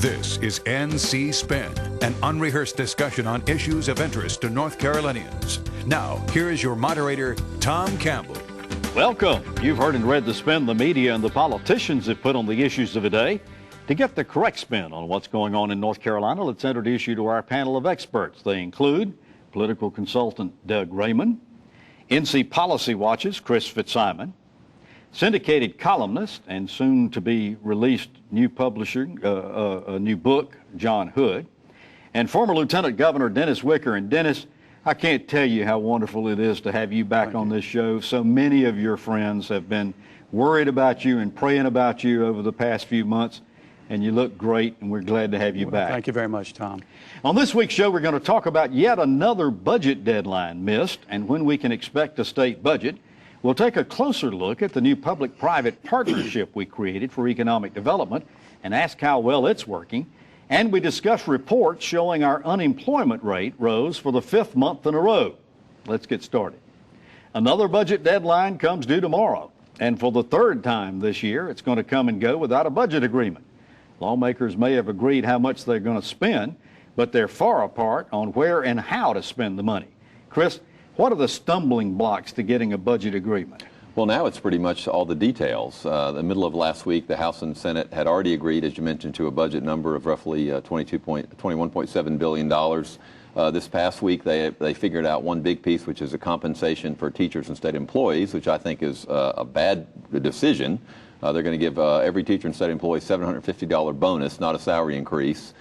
This is NC Spin, an unrehearsed discussion on issues of interest to North Carolinians. Now, here is your moderator, Tom Campbell. Welcome. You've heard and read the spin the media and the politicians have put on the issues of the day. To get the correct spin on what's going on in North Carolina, let's introduce you to our panel of experts. They include political consultant Doug Raymond, NC Policy Watch's Chris Fitzsimon, Syndicated columnist and soon to be released new publisher, a new book, John Hood, and former Lieutenant Governor Dennis Wicker. And Dennis, I can't tell you how wonderful it is to have you back on this show. So many of your friends have been worried about you and praying about you over the past few months, and you look great, and we're glad to have you back. Thank you very much, Tom. On this week's show, we're going to talk about yet another budget deadline missed and when we can expect a state budget. We'll take a closer look at the new public-private partnership we created for economic development and ask how well it's working. And we discuss reports showing our unemployment rate rose for the 5th month in a row. Let's get started. Another budget deadline comes due tomorrow. And for the 3rd time this year, it's going to come and go without a budget agreement. Lawmakers may have agreed how much they're going to spend, but they're far apart on where and how to spend the money. Chris, what are the stumbling blocks to getting a budget agreement? Well, now it's pretty much all the details. The middle of last week, the House and Senate had already agreed, as you mentioned, to a budget number of roughly $21.7 billion. This past week, they figured out one big piece, which is a compensation for teachers and state employees, which I think is a bad decision. They're going to give every teacher and state employee $750 bonus, not a salary increase.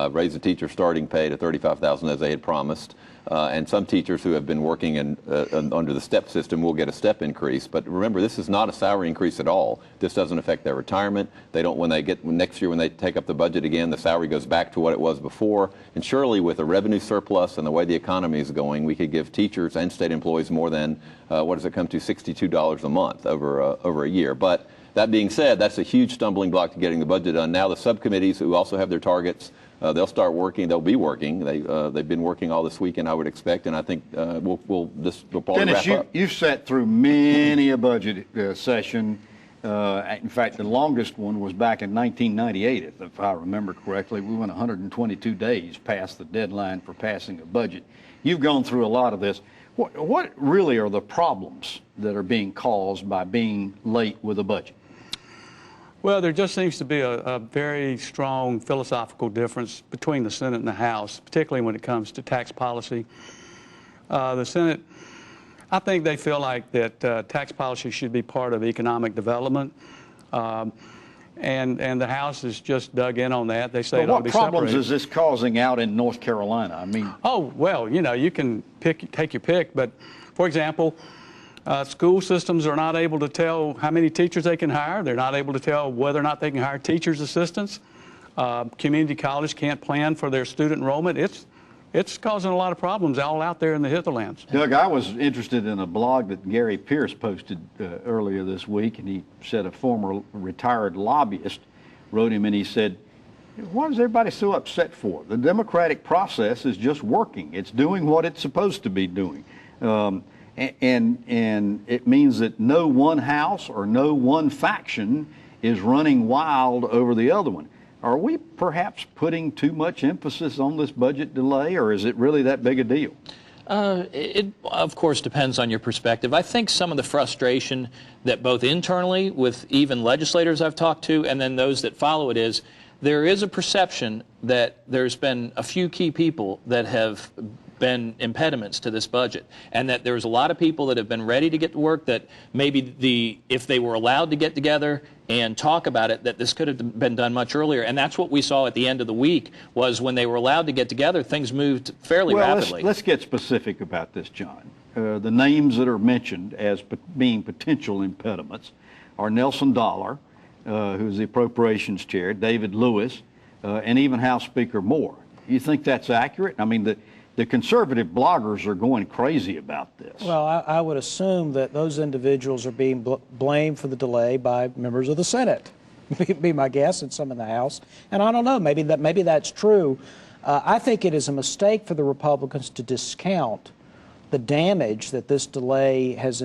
Raise the teacher starting pay to $35,000 as they had promised. And some teachers who have been working under the STEP system will get a STEP increase. But remember, this is not a salary increase at all. This doesn't affect their retirement. They don't, next year when they take up the budget again, the salary goes back to what it was before. And surely with a revenue surplus and the way the economy is going, we could give teachers and state employees more than, what does it come to, $62 a month over a year. But that being said, that's a huge stumbling block to getting the budget done. Now the subcommittees, who also have their targets, they'll start working. They'll be working. They've been working all this weekend, I would expect, and I think we'll probably Dennis, wrap up. You've sat through many a budget session. In fact, the longest one was back in 1998, if I remember correctly. We went 122 days past the deadline for passing a budget. You've gone through a lot of this. What really are the problems that are being caused by being late with a budget? Well, there just seems to be a very strong philosophical difference between the Senate and the House, particularly when it comes to tax policy. The Senate, I think they feel like that tax policy should be part of economic development, and the House has just dug in on that. They say it ought to be separated. What problems is this causing out in North Carolina? I mean, oh, well, you know, you can take your pick, but for example, school systems are not able to tell how many teachers they can hire. They're not able to tell whether or not they can hire teachers' assistants. Community college can't plan for their student enrollment. It's causing a lot of problems all out there in the hinterlands. Doug, I was interested in a blog that Gary Pierce posted earlier this week, and he said a former retired lobbyist wrote him, and he said, what is everybody so upset for? The democratic process is just working. It's doing what it's supposed to be doing. And it means that no one house or no one faction is running wild over the other one. Are we perhaps putting too much emphasis on this budget delay, or is it really that big a deal? It, of course, depends on your perspective. I think some of the frustration that both internally with even legislators I've talked to and then those that follow it is there is a perception that there's been a few key people that have been impediments to this budget, and that there's a lot of people that have been ready to get to work that maybe if they were allowed to get together and talk about it, that this could have been done much earlier. And that's what we saw at the end of the week, was when they were allowed to get together, things moved fairly rapidly. Let's get specific about this, John. The names that are mentioned as being potential impediments are Nelson Dollar, who's the appropriations chair, David Lewis, and even House Speaker Moore. You think that's accurate? I mean, the conservative bloggers are going crazy about this. Well, I would assume that those individuals are being blamed for the delay by members of the Senate, be my guess, and some in the House. And I don't know, maybe that's true. I think it is a mistake for the Republicans to discount the damage that this delay has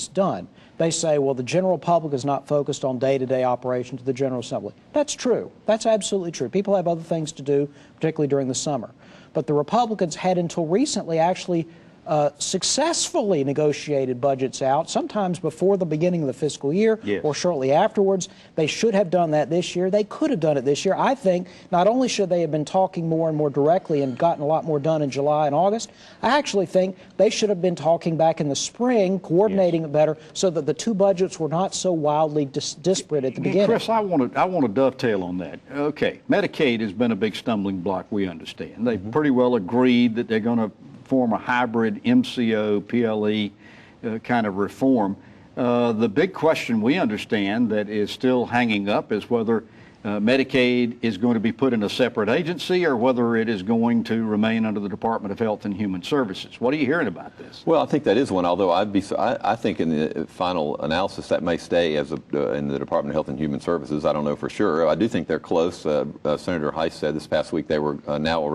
done. They say, well, the general public is not focused on day-to-day operations of the General Assembly. That's true. That's absolutely true. People have other things to do, particularly during the summer. But the Republicans had until recently actually successfully negotiated budgets out, sometimes before the beginning of the fiscal year or shortly afterwards. They should have done that this year. They could have done it this year. I think not only should they have been talking more and more directly and gotten a lot more done in July and August, I actually think they should have been talking back in the spring, coordinating it better so that the two budgets were not so wildly disparate at the beginning. Chris, I want to dovetail on that. Okay, Medicaid has been a big stumbling block, we understand. They've pretty well agreed that they're going to form a hybrid MCO, PLE kind of reform. The big question we understand that is still hanging up is whether Medicaid is going to be put in a separate agency or whether it is going to remain under the Department of Health and Human Services. What are you hearing about this? Well, I think that is one, although I think in the final analysis that may stay as in the Department of Health and Human Services. I don't know for sure. I do think they're close. Senator Heiss said this past week they were now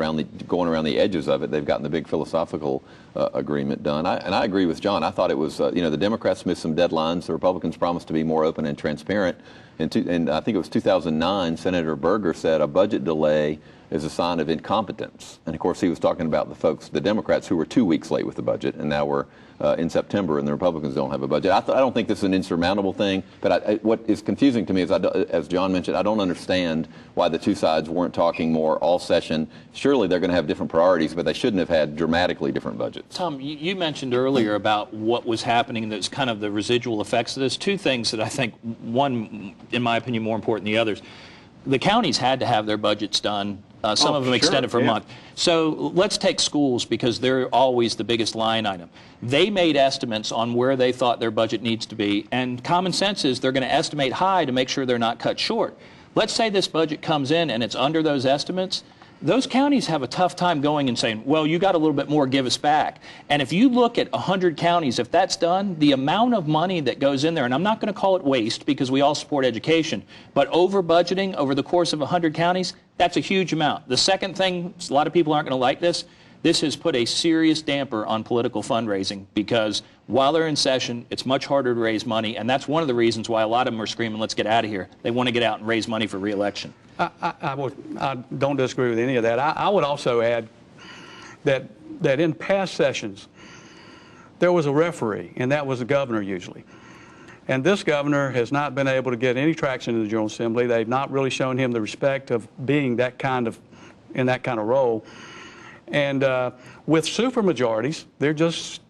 going around the edges of it. They've gotten the big philosophical agreement done. And I agree with John. I thought it was, the Democrats missed some deadlines. The Republicans promised to be more open and transparent. And I think it was 2009, Senator Berger said a budget delay is a sign of incompetence. And of course, he was talking about the Democrats who were 2 weeks late with the budget, and now we're in September, and the Republicans don't have a budget. I don't think this is an insurmountable thing, but what is confusing to me is, as John mentioned, I don't understand why the two sides weren't talking more all session. Surely they're going to have different priorities, but they shouldn't have had dramatically different budgets. Tom, you mentioned earlier about what was happening, that's kind of the residual effects of this. Two things that I think, one, in my opinion, more important than the others. The counties had to have their budgets done, some of them extended for a month. So let's take schools, because they're always the biggest line item. They made estimates on where they thought their budget needs to be, and common sense is they're going to estimate high to make sure they're not cut short. Let's say this budget comes in and it's under those estimates. Those counties have a tough time going and saying, well, you got a little bit more, give us back. And if you look at 100 counties, if that's done, the amount of money that goes in there, and I'm not going to call it waste because we all support education, but over budgeting over the course of 100 counties, that's a huge amount. The second thing, a lot of people aren't going to like this, this has put a serious damper on political fundraising, because while they're in session, it's much harder to raise money, and that's one of the reasons why a lot of them are screaming, let's get out of here. They want to get out and raise money for re-election. I don't disagree with any of that. I would also add that in past sessions, there was a referee, and that was the governor usually. And this governor has not been able to get any traction in the General Assembly. They've not really shown him the respect of being in that kind of role. And with supermajorities, they're just,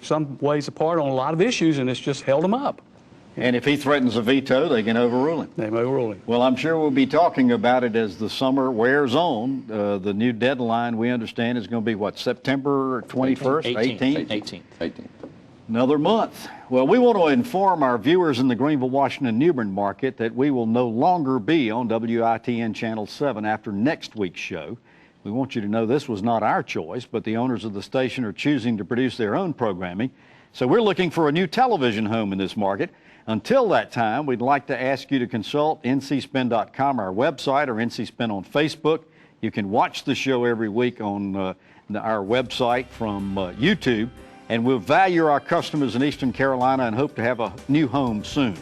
some ways apart on a lot of issues, and it's just held them up. And if he threatens a veto, they can overrule him. They may overrule him. Well, I'm sure we'll be talking about it as the summer wears on. The new deadline, we understand, is going to be, what, September 21st? 18th. Another month. Well, we want to inform our viewers in the Greenville, Washington, Newbern market that we will no longer be on WITN Channel 7 after next week's show. We want you to know this was not our choice, but the owners of the station are choosing to produce their own programming. So we're looking for a new television home in this market. Until that time, we'd like to ask you to consult ncspin.com, our website, or NCSpin on Facebook. You can watch the show every week on our website from YouTube. And we'll value our customers in Eastern Carolina and hope to have a new home soon.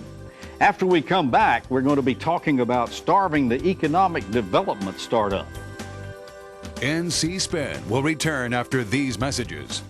After we come back, we're going to be talking about starving the economic development startup. NC Spin will return after these messages.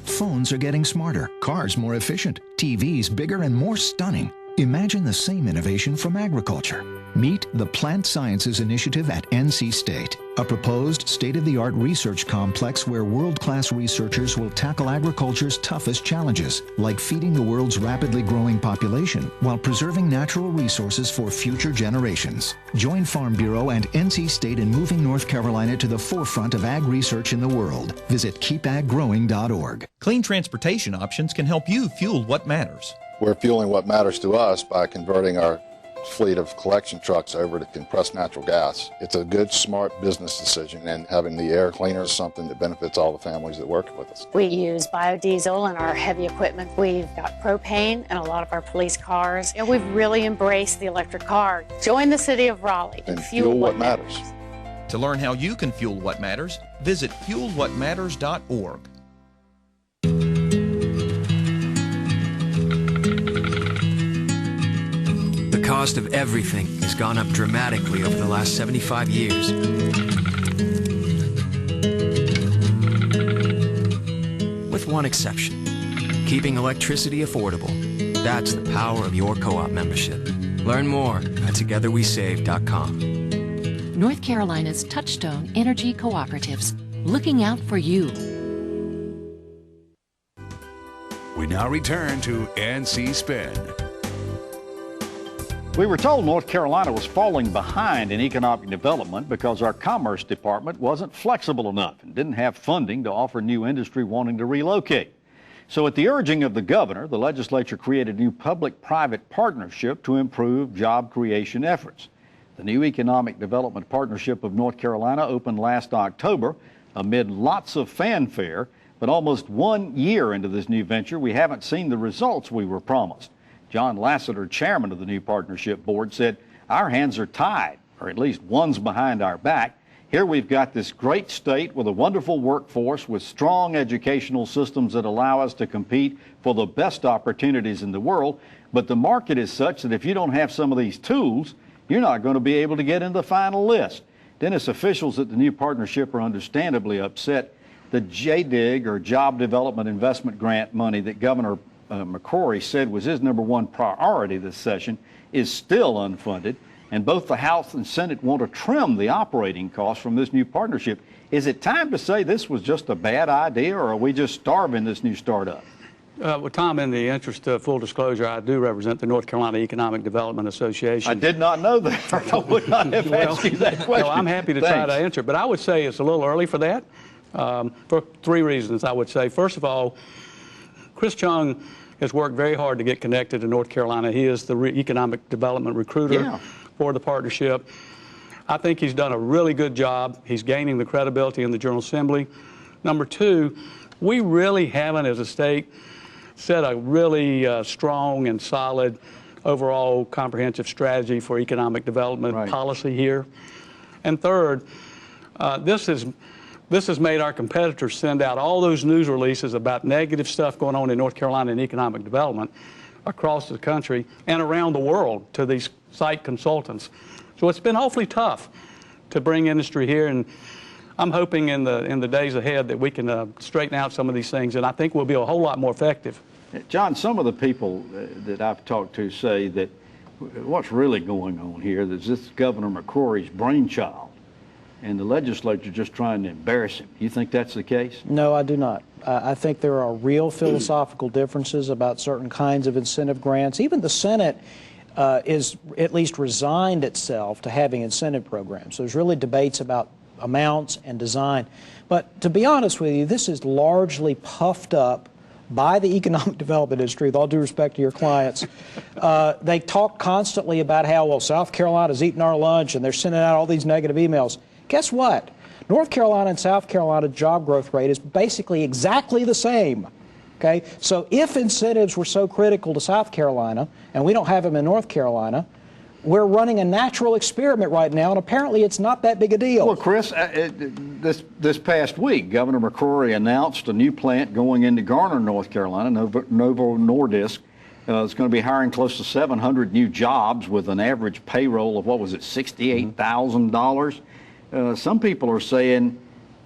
Phones are getting smarter, cars more efficient, TVs bigger and more stunning. Imagine the same innovation from agriculture. Meet the Plant Sciences Initiative at NC State, a proposed state-of-the-art research complex where world-class researchers will tackle agriculture's toughest challenges, like feeding the world's rapidly growing population while preserving natural resources for future generations. Join Farm Bureau and NC State in moving North Carolina to the forefront of ag research in the world. Visit keepaggrowing.org. Clean transportation options can help you fuel what matters. We're fueling what matters to us by converting our fleet of collection trucks over to compressed natural gas. It's a good, smart business decision, and having the air cleaner is something that benefits all the families that work with us. We use biodiesel in our heavy equipment. We've got propane in a lot of our police cars, and we've really embraced the electric car. Join the city of Raleigh and fuel what matters. To learn how you can fuel what matters, visit fuelwhatmatters.org. The cost of everything has gone up dramatically over the last 75 years. With one exception, keeping electricity affordable. That's the power of your co-op membership. Learn more at togetherwesave.com. North Carolina's Touchstone Energy Cooperatives, looking out for you. We now return to NC Spin. We were told North Carolina was falling behind in economic development because our Commerce Department wasn't flexible enough and didn't have funding to offer new industry wanting to relocate. So at the urging of the governor, the legislature created a new public-private partnership to improve job creation efforts. The new Economic Development Partnership of North Carolina opened last October amid lots of fanfare, but almost 1 year into this new venture, we haven't seen the results we were promised. John Lassiter, chairman of the new partnership board, said, "Our hands are tied, or at least one's behind our back. Here we've got this great state with a wonderful workforce, with strong educational systems that allow us to compete for the best opportunities in the world. But the market is such that if you don't have some of these tools, you're not going to be able to get in the final list." Dennis, officials at the new partnership are understandably upset. The JDIG, or Job Development Investment Grant money that Governor McCrory said was his #1 priority this session, is still unfunded. And both the House and Senate want to trim the operating costs from this new partnership. Is it time to say this was just a bad idea, or are we just starving this new startup? Well, Tom, in the interest of full disclosure, I do represent the North Carolina Economic Development Association. I did not know that. I would not have asked you that question. No, I'm happy to try to answer, but I would say it's a little early for that, for 3 reasons, I would say. First of all, Chris Chung has worked very hard to get connected to North Carolina. He is the economic development recruiter for the partnership. I think he's done a really good job. He's gaining the credibility in the General Assembly. Number 2, we really haven't, as a state, set a really strong and solid overall comprehensive strategy for economic development policy here. And third, this has made our competitors send out all those news releases about negative stuff going on in North Carolina in economic development across the country and around the world to these site consultants. So it's been awfully tough to bring industry here, and I'm hoping in the days ahead that we can straighten out some of these things, and I think we'll be a whole lot more effective. John, some of the people that I've talked to say that what's really going on here is this Governor McCrory's brainchild, and the legislature just trying to embarrass him. You think that's the case? No, I do not. I think there are real philosophical differences about certain kinds of incentive grants. Even the Senate is at least resigned itself to having incentive programs. So there's really debates about amounts and design. But to be honest with you, this is largely puffed up by the economic development industry, with all due respect to your clients. They talk constantly about how, well, South Carolina's eating our lunch, and they're sending out all these negative emails. Guess what? North Carolina and South Carolina job growth rate is basically exactly the same. Okay? So if incentives were so critical to South Carolina, and we don't have them in North Carolina, we're running a natural experiment right now, and apparently it's not that big a deal. Well, Chris, this past week, Governor McCrory announced a new plant going into Garner, North Carolina, Novo Nordisk. It's going to be hiring close to 700 new jobs with an average payroll of, what was it, $68,000. Some people are saying,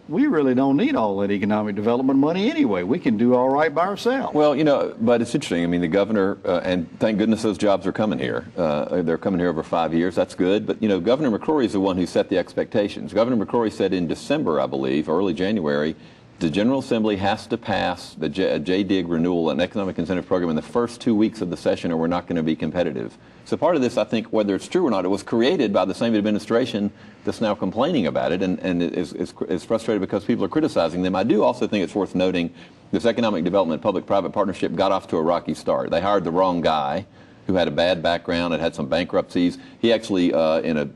we really don't need all that economic development money anyway. We can do all right by ourselves. Well, you know, but it's interesting. I mean, the governor, and thank goodness those jobs are coming here. They're coming here over 5 years. That's good. But, you know, Governor McCrory is the one who set the expectations. Governor McCrory said in December, I believe, early January, the General Assembly has to pass the JDIG renewal, an economic incentive program, in the first 2 weeks of the session, or we're not going to be competitive. So part of this, I think, whether it's true or not, it was created by the same administration that's now complaining about it and is frustrated because people are criticizing them. I do also think it's worth noting this economic development public-private partnership got off to a rocky start. They hired the wrong guy who had a bad background and had some bankruptcies. He actually, in a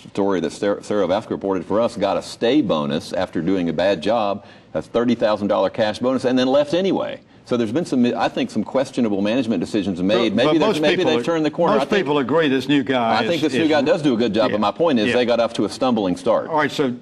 story that Sarah Vasquez reported for us, got a stay bonus after doing a bad job, a $30,000 cash bonus, and then left anyway. So there's been some, I think, some questionable management decisions made. Maybe they've turned the corner. Most people agree this new guy I think this new guy does do a good job, but my point is they got off to a stumbling start. All right, so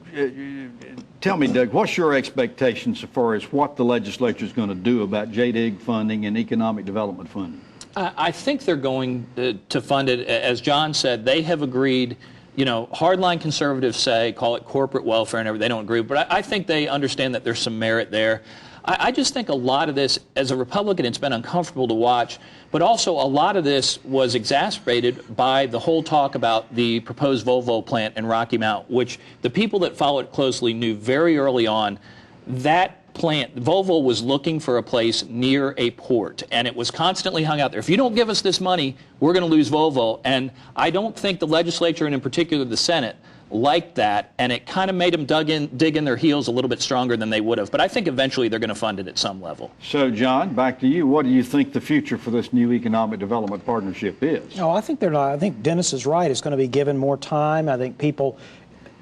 tell me, Doug, what's your expectations as far as what the legislature is going to do about JDIG funding and economic development funding? I think they're going to fund it. As John said, they have agreed. You know, hardline conservatives say, call it corporate welfare and everything. They don't agree, but I think they understand that there's some merit there. I just think a lot of this, as a Republican, it's been uncomfortable to watch, but also a lot of this was exacerbated by the whole talk about the proposed Volvo plant in Rocky Mount, which the people that follow it closely knew very early on that plant, Volvo was looking for a place near a port, and it was constantly hung out there. If you don't give us this money, we're going to lose Volvo. And I don't think the legislature, and in particular the Senate, liked that, and it kind of made them dig in their heels a little bit stronger than they would have. But I think eventually they're going to fund it at some level. So, John, back to you. What do you think the future for this new economic development partnership is? No, I think they're not. I think Dennis is right. It's going to be given more time. I think people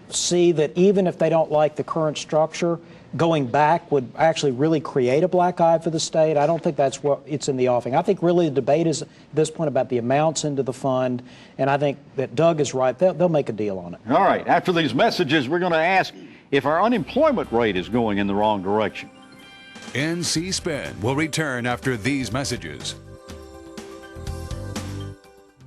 see that even if they don't like the current structure, going back would actually really create a black eye for the state. I don't think that's what it's in the offing. I think really the debate is at this point about the amounts into the fund, and I think that Doug is right. They'll make a deal on it. All right. After these messages, we're going to ask if our unemployment rate is going in the wrong direction. NC Spin will return after these messages.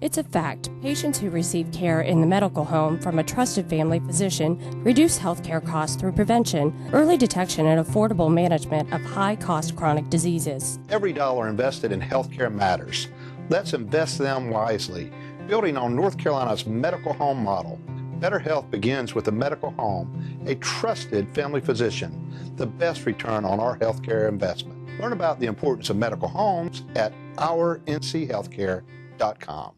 It's a fact. Patients who receive care in the medical home from a trusted family physician reduce healthcare costs through prevention, early detection, and affordable management of high-cost chronic diseases. Every dollar invested in healthcare matters. Let's invest them wisely, building on North Carolina's medical home model. Better health begins with a medical home, a trusted family physician, the best return on our healthcare investment. Learn about the importance of medical homes at ournchealthcare.com.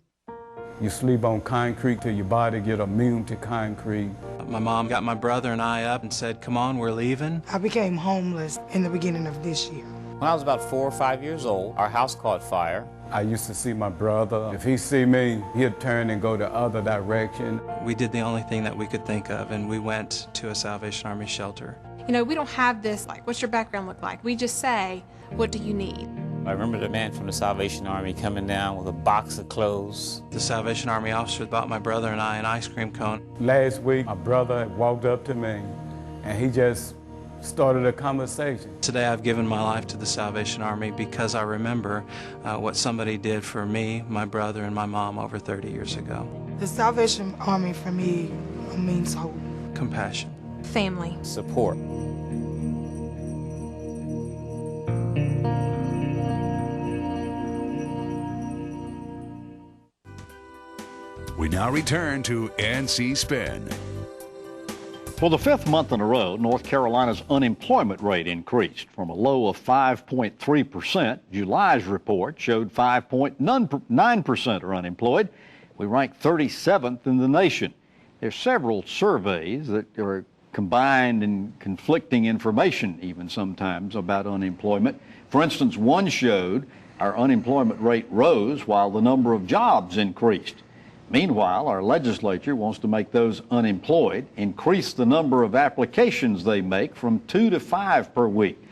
You sleep on concrete till your body get immune to concrete. My mom got my brother and I up and said, come on, we're leaving. I became homeless in the beginning of this year. When I was about 4 or 5 years old, our house caught fire. I used to see my brother. If he see me, he'd turn and go the other direction. We did the only thing that we could think of, and we went to a Salvation Army shelter. You know, we don't have this, like, what's your background look like? We just say, what do you need? I remember the man from the Salvation Army coming down with a box of clothes. The Salvation Army officer bought my brother and I an ice cream cone. Last week, my brother walked up to me, and he just started a conversation. Today, I've given my life to the Salvation Army because I remember what somebody did for me, my brother, and my mom over 30 years ago. The Salvation Army for me means hope. Compassion. Family. Support. We now return to NC Spin. For the fifth month in a row, North Carolina's unemployment rate increased from a low of 5.3%. July's report showed 5.9% are unemployed. We rank 37th in the nation. There's several surveys that are combined and conflicting information even sometimes about unemployment. For instance, one showed our unemployment rate rose while the number of jobs increased. Meanwhile, our legislature wants to make those unemployed increase the number of applications they make from 2 to 5 per week.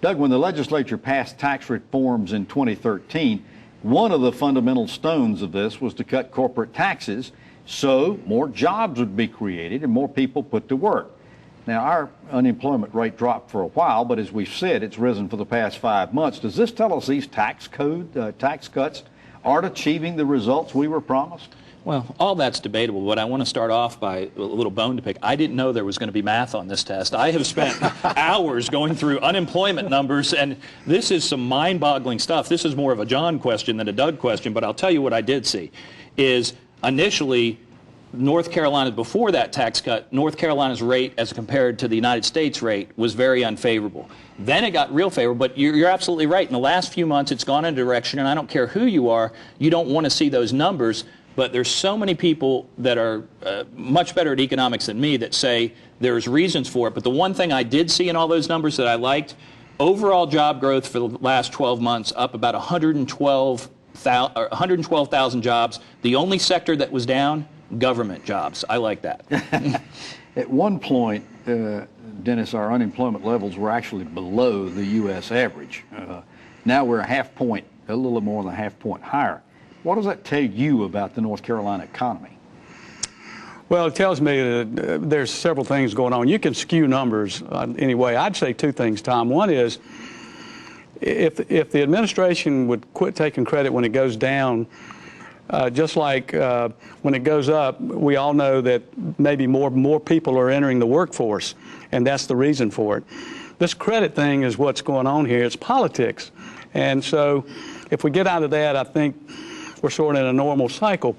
Doug, when the legislature passed tax reforms in 2013, one of the fundamental stones of this was to cut corporate taxes so more jobs would be created and more people put to work. Now, our unemployment rate dropped for a while, but as we've said, it's risen for the past 5 months. Does this tell us these tax cuts aren't achieving the results we were promised? Well, all that's debatable, but I want to start off by a little bone to pick. I didn't know there was going to be math on this test. I have spent hours going through unemployment numbers, and this is some mind-boggling stuff. This is more of a John question than a Doug question, but I'll tell you what I did see is initially North Carolina, before that tax cut, North Carolina's rate as compared to the United States rate was very unfavorable. Then it got real favorable, but you're absolutely right. In the last few months, it's gone in a direction, and I don't care who you are, you don't want to see those numbers. But there's so many people that are much better at economics than me that say there's reasons for it. But the one thing I did see in all those numbers that I liked, overall job growth for the last 12 months up about 112,000 jobs. The only sector that was down, government jobs. I like that. At one point, Dennis, our unemployment levels were actually below the U.S. average. Now we're a little more than a half point higher. What does that tell you about the North Carolina economy? Well, it tells me that there's several things going on. You can skew numbers anyway. I'd say two things, Tom. One is, if the administration would quit taking credit when it goes down, just like when it goes up, we all know that maybe more people are entering the workforce, and that's the reason for it. This credit thing is what's going on here. It's politics. And so if we get out of that, I think we're sort of in a normal cycle.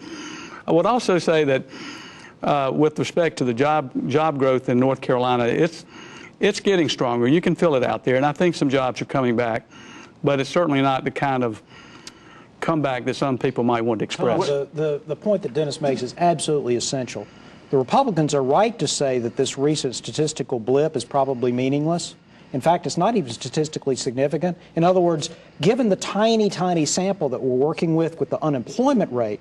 I would also say that with respect to the job growth in North Carolina, it's getting stronger. You can feel it out there, and I think some jobs are coming back, but it's certainly not the kind of comeback that some people might want to express. The point that Dennis makes is absolutely essential. The Republicans are right to say that this recent statistical blip is probably meaningless. In fact, it's not even statistically significant. In other words, given the tiny, tiny sample that we're working with the unemployment rate,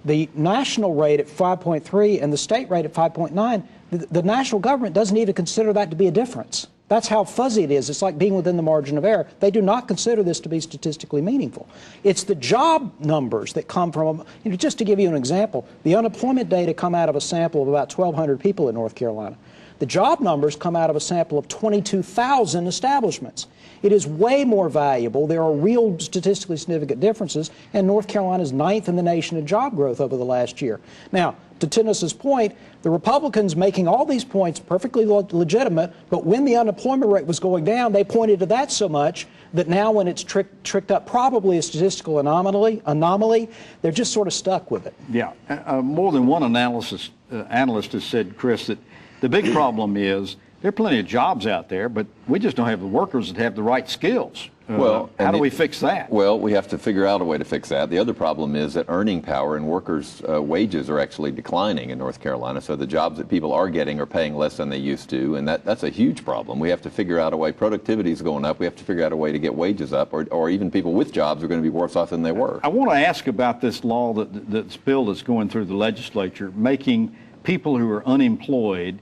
the national rate at 5.3 and the state rate at 5.9, the national government doesn't even consider that to be a difference. That's how fuzzy it is. It's like being within the margin of error. They do not consider this to be statistically meaningful. It's the job numbers that come from, just to give you an example, the unemployment data come out of a sample of about 1,200 people in North Carolina. The job numbers come out of a sample of 22,000 establishments. It is way more valuable. There are real statistically significant differences, and North Carolina is 9th in the nation in job growth over the last year. Now, to Dennis's point, the Republicans making all these points perfectly legitimate, but when the unemployment rate was going down, they pointed to that so much that now when it's tricked up probably a statistical anomaly, they're just sort of stuck with it. Yeah. More than one analyst has said, Chris, that the big problem is there are plenty of jobs out there, but we just don't have the workers that have the right skills. How do we fix that? Well, we have to figure out a way to fix that. The other problem is that earning power and workers' wages are actually declining in North Carolina, so the jobs that people are getting are paying less than they used to, and that's a huge problem. We have to figure out a way. Productivity is going up. We have to figure out a way to get wages up, or even people with jobs are going to be worse off than they were. I want to ask about this law, this bill that's going through the legislature, making people who are unemployed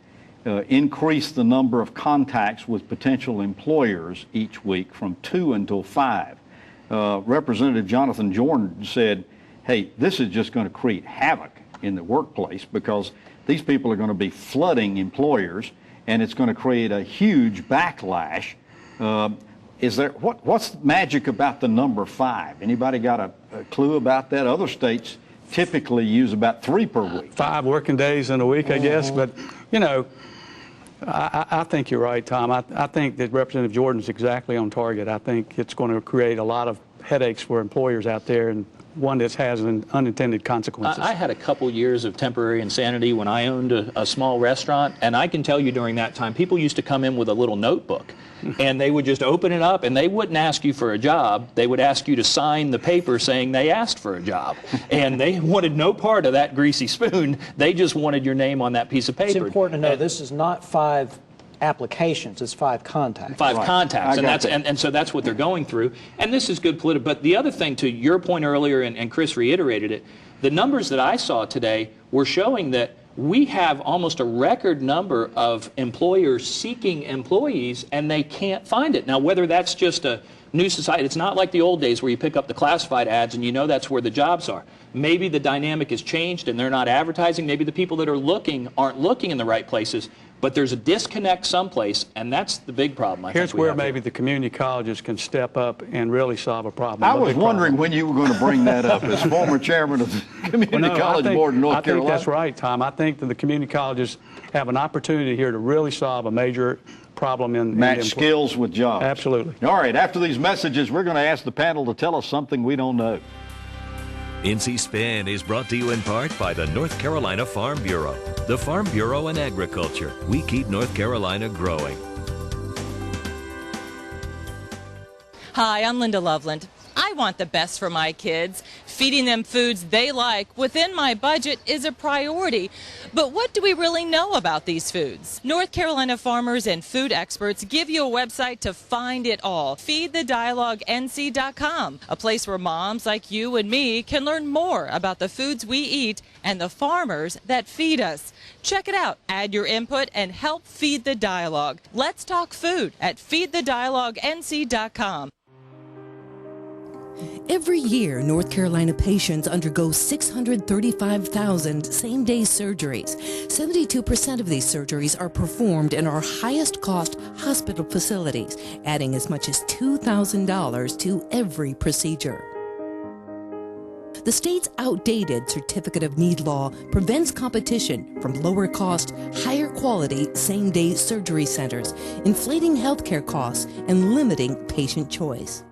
increase the number of contacts with potential employers each week from 2 until 5. Representative Jonathan Jordan said, hey, this is just going to create havoc in the workplace because these people are going to be flooding employers, and it's going to create a huge backlash. What's magic about the number 5? Anybody got a clue about that? Other states typically use about 3 per week. 5 working days in a week, I guess, but I think you're right, Tom. I think that Representative Jordan's exactly on target. I think it's going to create a lot of headaches for employers out there, and one that has unintended consequences. I had a couple years of temporary insanity when I owned a small restaurant, and I can tell you during that time, people used to come in with a little notebook, and they would just open it up, and they wouldn't ask you for a job. They would ask you to sign the paper saying they asked for a job, and they wanted no part of that greasy spoon. They just wanted your name on that piece of paper. It's important to know this is not 5 applications, it's 5 contacts. 5 contacts, and so that's what they're going through. And this is good political. But the other thing, to your point earlier, and Chris reiterated it, the numbers that I saw today were showing that we have almost a record number of employers seeking employees, and they can't find it. Now, whether that's just a new society, it's not like the old days where you pick up the classified ads and you know that's where the jobs are. Maybe the dynamic has changed and they're not advertising. Maybe the people that are looking aren't looking in the right places. But there's a disconnect someplace, and that's the big problem. Here's where maybe the community colleges can step up and really solve a problem. I was wondering when you were going to bring that up as former chairman of the Community College Board in North Carolina. I think that's right, Tom. I think that the community colleges have an opportunity here to really solve a major problem in match skills with jobs. Absolutely. All right, after these messages, we're going to ask the panel to tell us something we don't know. NC Spin is brought to you in part by the North Carolina Farm Bureau. The Farm Bureau and Agriculture. We keep North Carolina growing. Hi, I'm Linda Loveland. I want the best for my kids. Feeding them foods they like within my budget is a priority. But what do we really know about these foods? North Carolina farmers and food experts give you a website to find it all. FeedTheDialogueNC.com, a place where moms like you and me can learn more about the foods we eat and the farmers that feed us. Check it out. Add your input and help feed the dialogue. Let's talk food at FeedTheDialogueNC.com. Every year, North Carolina patients undergo 635,000 same-day surgeries. 72% of these surgeries are performed in our highest-cost hospital facilities, adding as much as $2,000 to every procedure. The state's outdated Certificate of Need law prevents competition from lower-cost, higher-quality same-day surgery centers, inflating healthcare costs and limiting patient choice.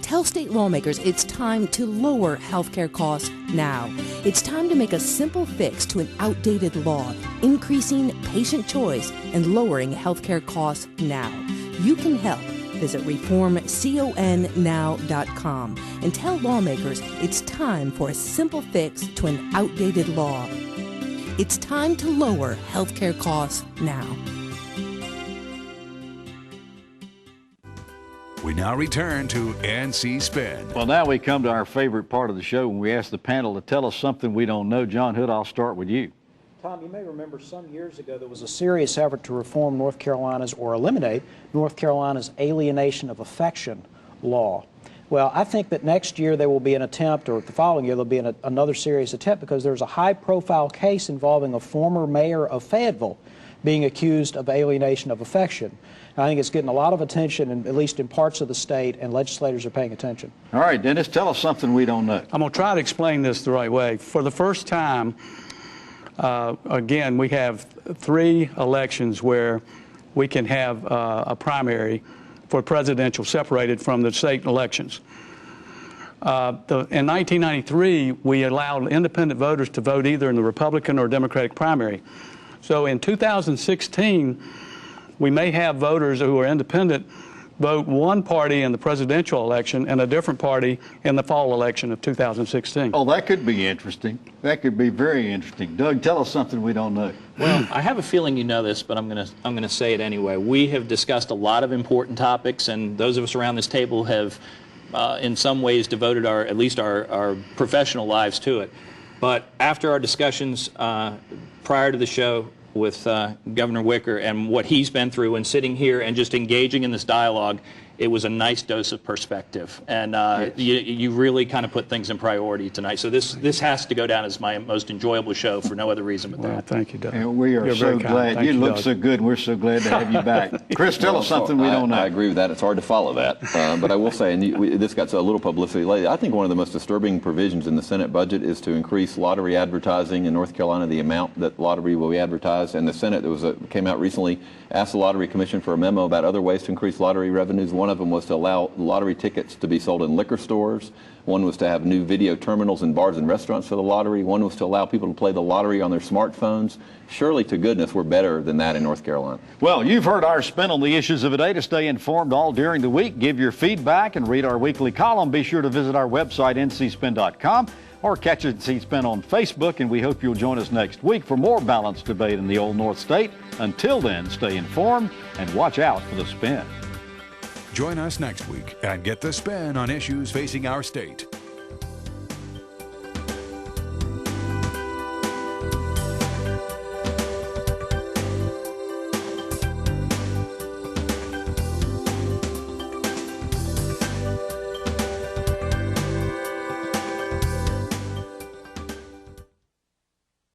Tell state lawmakers it's time to lower healthcare costs now. It's time to make a simple fix to an outdated law, increasing patient choice and lowering healthcare costs now. You can help. Visit reformconnow.com and tell lawmakers it's time for a simple fix to an outdated law. It's time to lower healthcare costs now. We now return to NC Spin. Well, now we come to our favorite part of the show when we ask the panel to tell us something we don't know. John Hood, I'll start with you. Tom, you may remember some years ago there was a serious effort to reform North Carolina's, or eliminate North Carolina's alienation of affection law. Well, I think that next year there will be an attempt, or the following year there will be another serious attempt, because there's a high-profile case involving a former mayor of Fayetteville being accused of alienation of affection. I think it's getting a lot of attention, at least in parts of the state, and legislators are paying attention. All right, Dennis, tell us something we don't know. I'm going to try to explain this the right way. For the first time, again, we have 3 elections where we can have a primary for presidential separated from the state elections. In 1993, we allowed independent voters to vote either in the Republican or Democratic primary. So in 2016, we may have voters who are independent vote one party in the presidential election and a different party in the fall election of 2016. Oh, that could be interesting. That could be very interesting. Doug, tell us something we don't know. Well, I have a feeling you know this, but I'm going to say it anyway. We have discussed a lot of important topics, and those of us around this table have, in some ways, devoted at least our professional lives to it. But after our discussions prior to the show with Governor Wicker and what he's been through, and sitting here and just engaging in this dialogue, it was a nice dose of perspective. And yes, you really kind of put things in priority tonight. So this has to go down as my most enjoyable show for no other reason but that. Thank you, Doug. And we are so glad. You look so good, and we're so glad to have you back. Chris, tell us something we don't know. I agree with that. It's hard to follow that. But I will say, and this got a little publicity lately, I think one of the most disturbing provisions in the Senate budget is to increase lottery advertising in North Carolina, the amount that lottery will be advertised. And the Senate, came out recently, asked the Lottery Commission for a memo about other ways to increase lottery revenues. One of them was to allow lottery tickets to be sold in liquor stores. One was to have new video terminals in bars and restaurants for the lottery. One was to allow people to play the lottery on their smartphones. Surely, to goodness, we're better than that in North Carolina. Well, you've heard our spin on the issues of the day. To stay informed all during the week, give your feedback, and read our weekly column, be sure to visit our website, ncspin.com, or catch NC Spin on Facebook, and we hope you'll join us next week for more balanced debate in the Old North State. Until then, stay informed and watch out for the spin. Join us next week and get the spin on issues facing our state.